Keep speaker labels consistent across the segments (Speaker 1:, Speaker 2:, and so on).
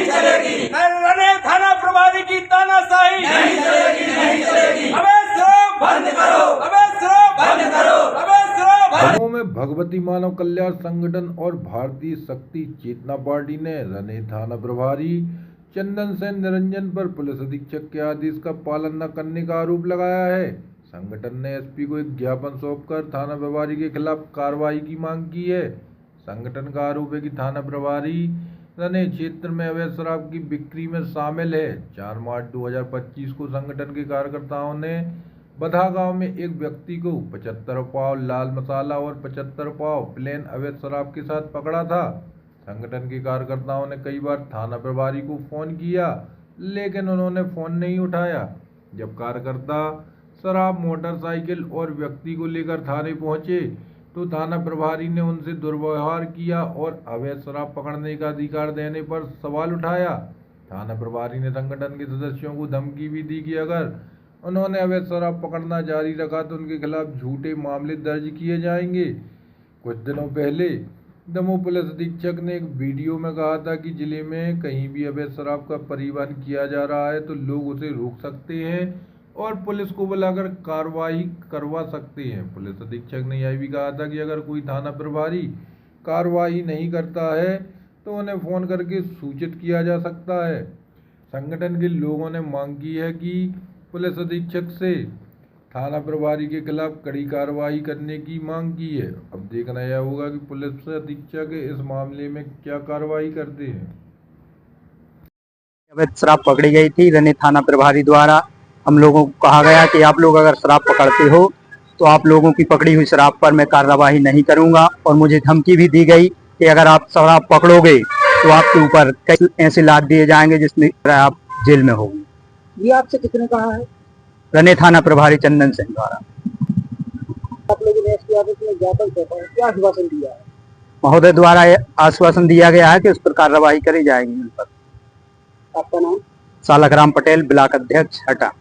Speaker 1: नहीं चलेगी।
Speaker 2: रने थाना प्रभारी की तानाशाही
Speaker 1: नहीं चलेगी, नहीं चलेगी।
Speaker 2: अवैध शराब
Speaker 1: बंद करो,
Speaker 2: अवैध शराब
Speaker 1: बंद करो।
Speaker 2: अवैध शराब
Speaker 3: गाँव में भगवती मानव कल्याण संगठन और भारतीय शक्ति चेतना पार्टी ने रने थाना प्रभारी चंदन सेन निरंजन पर पुलिस अधीक्षक के आदेश का पालन न करने का आरोप लगाया है। संगठन ने एसपी को एक ज्ञापन सौंपकर थाना प्रभारी के खिलाफ कार्रवाई की मांग की है। संगठन का आरोप है कि थाना प्रभारी रने क्षेत्र में अवैध शराब की बिक्री में शामिल है। 4 मार्च 2025 को संगठन के कार्यकर्ताओं ने बधा गांव में एक व्यक्ति को 75 पाव लाल मसाला और 75 पाव प्लेन अवैध शराब के साथ पकड़ा था। संगठन के कार्यकर्ताओं ने कई बार थाना प्रभारी को फोन किया, लेकिन उन्होंने फोन नहीं उठाया। जब कार्यकर्ता शराब, मोटरसाइकिल और व्यक्ति को लेकर थाने पहुंचे तो थाना प्रभारी ने उनसे दुर्व्यवहार किया और अवैध शराब पकड़ने का अधिकार देने पर सवाल उठाया। थाना प्रभारी ने संगठन के सदस्यों को धमकी भी दी कि अगर उन्होंने अवैध शराब पकड़ना जारी रखा तो उनके खिलाफ झूठे मामले दर्ज किए जाएंगे। कुछ दिनों पहले दमोह पुलिस अधीक्षक ने एक वीडियो में कहा था कि जिले में कहीं भी अवैध शराब का परिवहन किया जा रहा है तो लोग उसे रोक सकते हैं और पुलिस को बुलाकर कार्रवाई करवा सकते हैं। पुलिस अधीक्षक ने यह भी कहा था कि अगर कोई थाना प्रभारी कार्रवाई नहीं करता है तो उन्हें फ़ोन करके सूचित किया जा सकता है। संगठन के लोगों ने मांग की है कि पुलिस अधीक्षक से थाना प्रभारी के खिलाफ कड़ी कार्रवाई करने की मांग की है। अब देखना यह होगा कि पुलिस अधीक्षक इस मामले में क्या कार्रवाई करते हैं।
Speaker 4: अवैध शराब पकड़ी गई थी रने थाना प्रभारी द्वारा। हम लोगों को कहा गया कि आप लोग अगर शराब पकड़ते हो तो आप लोगों की पकड़ी हुई शराब पर मैं कार्रवाई नहीं करूंगा, और मुझे धमकी भी दी गई कि अगर आप शराब पकड़ोगे तो आपके ऊपर कई ऐसे लाद दिए जाएंगे जिसमें आप जेल में होंगे।
Speaker 5: ये आपसे किसने कहा है?
Speaker 4: रने थाना प्रभारी चंदन सिंह द्वारा।
Speaker 5: आप लोगों ने एसपी ऑफिस में ज्ञापन सौंपा है, क्या आश्वासन दिया है?
Speaker 4: महोदय द्वारा आश्वासन दिया गया है कि उस पर कार्रवाई करी जाएगी। उन पर।
Speaker 5: आपका नाम?
Speaker 4: सालकराम पटेल, ब्लॉक अध्यक्ष हटा।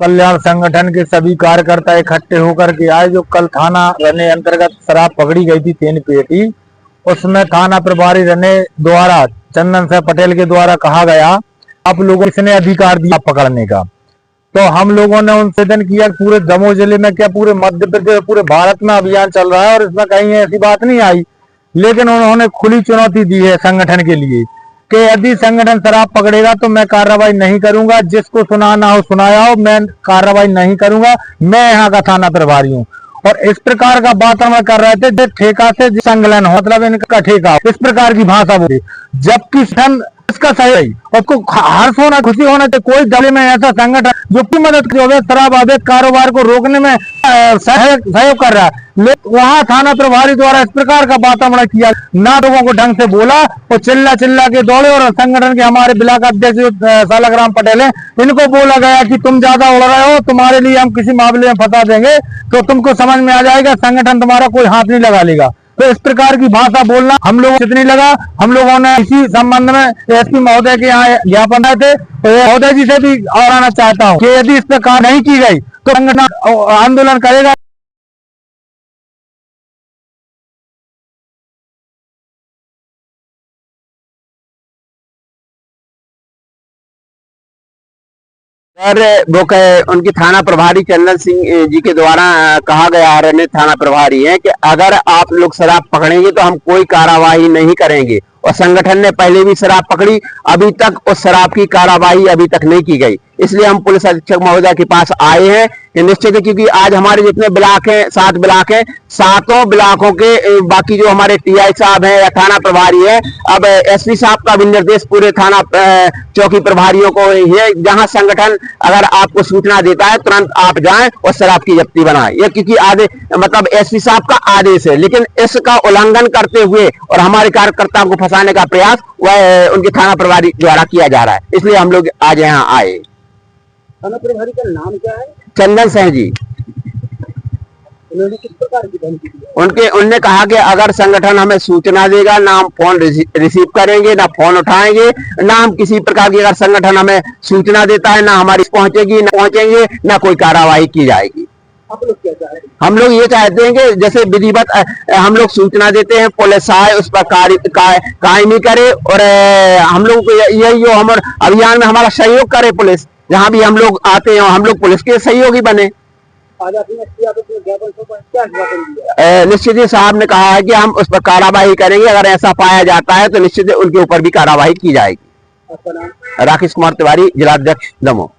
Speaker 6: कल्याण संगठन के सभी कार्यकर्ता इकट्ठे होकर के आए। जो कल थाना रने अंतर्गत शराब पकड़ी गई थी 3 पेटी, उसमें थाना प्रभारी रने द्वारा चंदन सिंह पटेल के द्वारा कहा गया आप लोगों ने अधिकार दिया पकड़ने का। तो हम लोगों ने उनसे निवेदन किया पूरे दमोह जिले में, क्या पूरे मध्य प्रदेश, पूरे भारत में अभियान चल रहा है और इसमें कहीं ऐसी बात नहीं आई, लेकिन उन्होंने खुली चुनौती दी है संगठन के लिए कि यदि संगठन शराब पकड़ेगा तो मैं कार्रवाई नहीं करूंगा। जिसको सुनाना हो सुनाया हो, मैं कार्रवाई नहीं करूंगा। मैं यहाँ का थाना प्रभारी हूँ। और इस प्रकार का वातावरण कर रहे थे ठेका से संलग्न हो, मतलब इनका ठेका, इस प्रकार की भाषा बोली, जबकि इसका सही उसको हर्ष होना, खुशी होना चाहिए। कोई दल में ऐसा संगठन जो की मदद करे शराब अवैध कारोबार को रोकने में सहयोग कर रहा है, लेकिन वहाँ थाना प्रभारी द्वारा इस प्रकार का वातावरण किया, ना लोगों को ढंग से बोला और चिल्ला के दौड़े। और संगठन के हमारे ब्लॉक अध्यक्ष सालकराम पटेल है, इनको बोला गया कि तुम ज्यादा उड़ रहे हो, तुम्हारे लिए हम किसी मामले में फंसा देंगे तो तुमको समझ में आ जाएगा, संगठन तुम्हारा कोई हाथ नहीं लगा लेगा। तो इस प्रकार की भाषा बोलना हम लोगों को नहीं लगा। हम लोगों ने इसी संबंध में एसपी महोदय के यहाँ ज्ञापन आए थे। तो महोदय जी से भी और आना चाहता हूँ कि यदि इस प्रकार नहीं की गई तो संगठन आंदोलन करेगा।
Speaker 7: और वो उनकी थाना प्रभारी चंदन सिंह जी के द्वारा कहा गया रने थाना प्रभारी है कि अगर आप लोग शराब पकड़ेंगे तो हम कोई कार्रवाई नहीं करेंगे। और संगठन ने पहले भी शराब पकड़ी, अभी तक उस शराब की कार्रवाई अभी तक नहीं की गई। इसलिए हम पुलिस अधीक्षक महोदय के पास आए हैं कि निश्चित है, क्योंकि आज हमारे जितने ब्लॉक हैं 7 ब्लॉक हैं, 7 ब्लॉकों के बाकी जो हमारे टीआई साहब हैं या थाना प्रभारी है, अब एसपी साहब का भी निर्देश पूरे थाना चौकी प्रभारियों को है, जहां संगठन अगर आपको सूचना देता है तुरंत आप जाएं और शराब की जब्ती बनाएं। ये क्योंकि मतलब एसपी साहब का आदेश है, लेकिन इसका उल्लंघन करते हुए और हमारे कार्यकर्ताओं को फंसाने का प्रयास वह उनके थाना प्रभारी द्वारा किया जा रहा है। इसलिए हम लोग आज यहाँ आए।
Speaker 5: थाना प्रभारी का नाम क्या है?
Speaker 7: चंदन सिंह जी।
Speaker 5: उन्होंने किस प्रकार की धमकी दी?
Speaker 7: उनने कहा कि अगर संगठन हमें सूचना देगा ना हम फोन रिसीव करेंगे, ना फोन उठाएंगे, ना हम किसी प्रकार की, अगर संगठन हमें सूचना देता है ना हमारी पहुंचेगी, ना पहुंचेंगे, ना कोई कार्रवाई की जाएगी।
Speaker 5: आप लोग क्या चाह रहे हैं?
Speaker 7: हम लोग ये चाहते हैं कि जैसे विधिवत हम लोग सूचना देते हैं, पुलिस आए उस पर कायमी करे, और हम लोग यही जो हम अभियान में हमारा सहयोग करे पुलिस, जहाँ भी हम लोग आते हैं हम लोग पुलिस के सहयोगी बने।
Speaker 5: आज आपने एसपी ऑफिस में ज्ञापन सौंपा, क्या आश्वासन दिया?
Speaker 7: निश्चित ही साहब ने कहा है कि हम उस पर कार्रवाई करेंगे, अगर ऐसा पाया जाता है तो निश्चित ही उनके ऊपर भी कार्रवाई की जाएगी।
Speaker 5: आपका नाम?
Speaker 7: राकेश कुमार तिवारी, जिलाध्यक्ष दमोह।